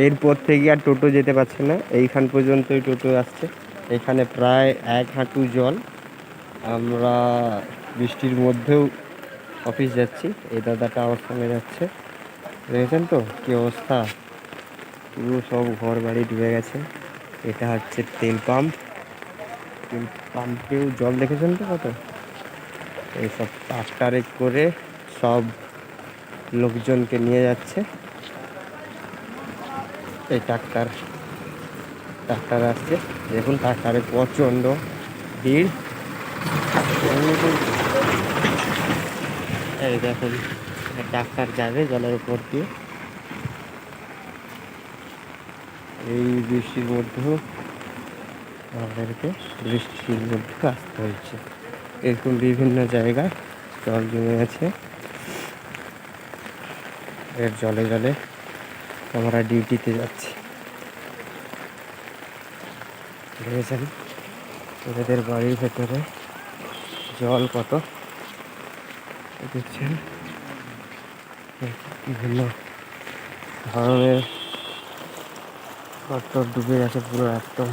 এরপর থেকে আর টোটো যেতে পারছে না, এইখান পর্যন্তই টোটো আসছে। এখানে প্রায় 1 হাঁটু জল। আমরা বৃষ্টির মধ্যেও অফিস যাচ্ছি। এই দাদাটা আমার সঙ্গে যাচ্ছে, দেখেছেন তো কি অবস্থা, পুরো সব ঘর বাড়ি ডুবে গেছে। এটা হচ্ছে তেল পাম্প। তেল পাম্পেও জল দেখেছেন তো কত। এইসব ট্রাক্টরে করে সব লোকজনকে নিয়ে যাচ্ছে। এই ট্রাক্টর আসছে, দেখুন ট্রাক্টরে প্রচণ্ড ভিড়। এই দেখুন ট্রাক্টর যাবে জলের উপর দিয়ে। এই বৃষ্টির মধ্যেও আমাদেরকে আসতে হয়েছে। এরকম বিভিন্ন জায়গায় জল জমে আছে। এর জলে জলে আমরা ডিউটিতে যাচ্ছি। দেখেছেন এদের বাড়ির ভেতরে জল কত দেখছেন। বিভিন্ন ধরনের কত ডুবে গেছে পুরো একদম।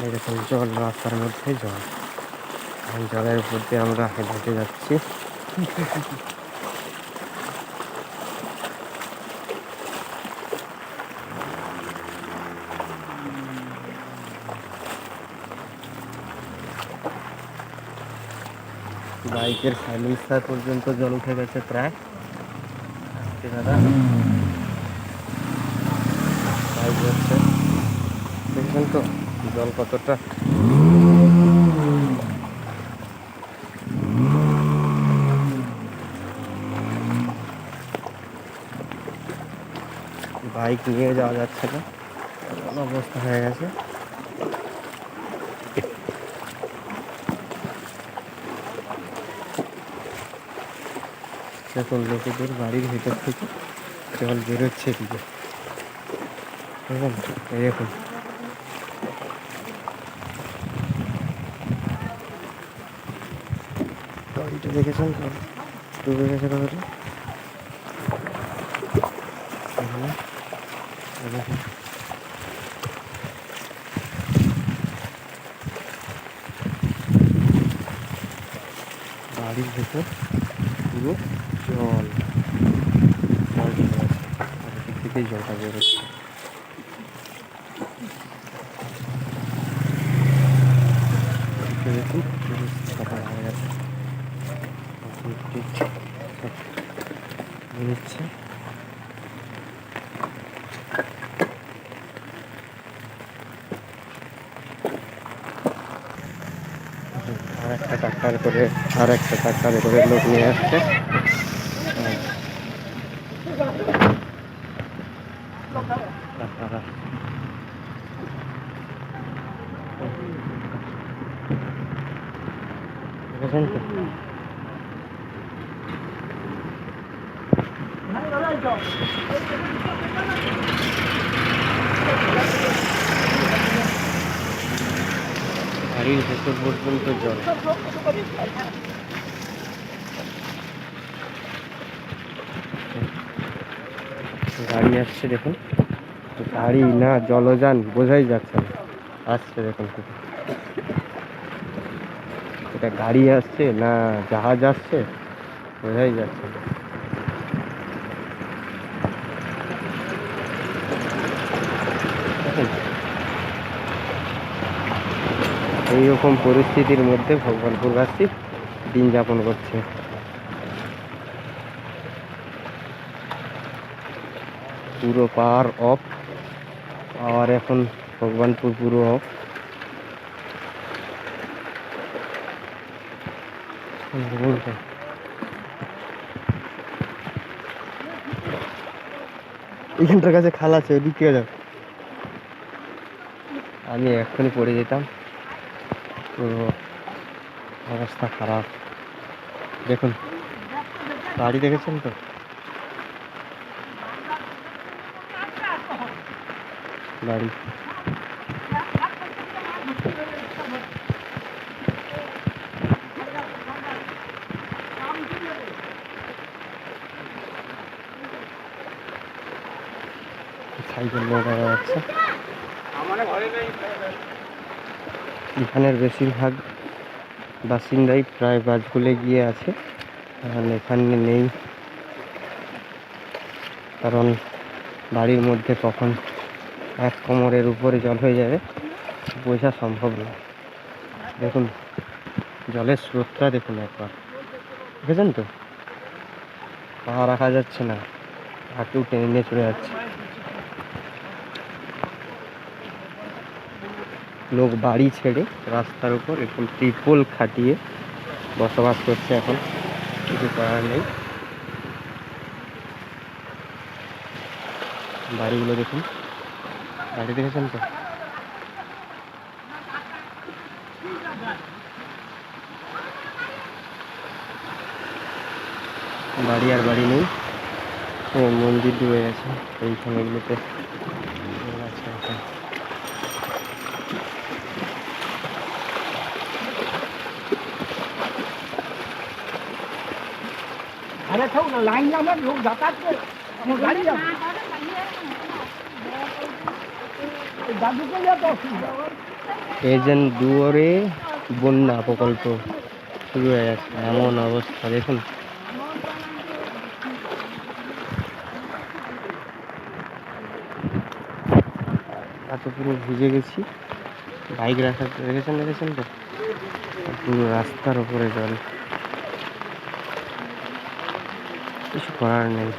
এরকম জল, রাস্তার মধ্যে জল, জলের উপর দিয়ে আমরা হেঁটে যাচ্ছি। বাইকের সাইলেন্সার পর্যন্ত জল উঠে গেছে প্রায়। দাদা বাইক যাচ্ছে, দেখছেন তো জল কতটা। বাইক নিয়ে যাওয়া যাচ্ছে না, এমন অবস্থা হয়ে গেছে। এখন লোকেদের বাড়ির ভেতর থেকে জল বেরোচ্ছে দিকে, দেখুন গাড়িটা দেখেছেন তো ডুবে গেছে কতটা। বাড়ির ভেতর পুরো জল, চারিদিক থেকেই জলটা বেরোচ্ছে। দেখুন ফাঁকা হয়ে গেছে, বেরোচ্ছে। আর একটা ট্রাক্টরে করে লোক নিয়ে আসছে। দেখেছেন তো বাড়ির ভেতর পর্যন্ত জল। গাড়ি আসছে দেখুন, গাড়ি না জলযান বোঝাই যাচ্ছে না, আসছে দেখুন এটা গাড়ি আসছে না জাহাজ আসছে বোঝাই যাচ্ছে না। এইরকম পরিস্থিতির মধ্যে ভগবানপুরবাসী দিন যাপন করছে। পুরো পাওয়ার অফ, পাওয়ার এখন ভগবানপুর পুরো অফ। এখানটার কাছে খাল আছে, ওদিকে যাও, আমি এক্ষুনি পড়ে যেতাম। পুরো অবস্থা খারাপ। দেখুন গাড়ি দেখেছেন তো, গাড়ি সাইকেল নিয়ে দেখা যাচ্ছে। এখানের বেশিরভাগ বাসিন্দাই প্রায় বাজগুলে গিয়ে আছে, আর এখানে নেই, কারণ বাড়ির মধ্যে কখন এক কোমরের উপরে জল হয়ে যাবে বোঝা সম্ভব নয়। দেখুন জলের স্রোতটা দেখুন একবার, দেখেছেন তো, পা রাখা যাচ্ছে না, হাঁটু টেনে নিয়ে চলে যাচ্ছে। লোক বাড়ি ছেড়ে রাস্তার উপর এখন ত্রিপল খাটিয়ে বসবাস করছে, এখন কিছু করার নেই। বাড়িগুলো দেখুন, বাড়ি দেখেছেন তো, বাড়ি আর বাড়ি নেই। মন্দির ডুবে গেছে এইখানে, এগুলোতে আছে এখন। अरे थोड़ा ना लाइन में लोग जातात के हम गाड़ी जा दादू को या तो এজেন্ট দুয়ারে বন্যা প্রকল্প শুরু হয়ে গেছে, এমন অবস্থা দেখুন। এত পুরো ভিজে গেছি, বাইক রেখেছেন তো, পুরো রাস্তার উপরে জল, কিছু করার নেই।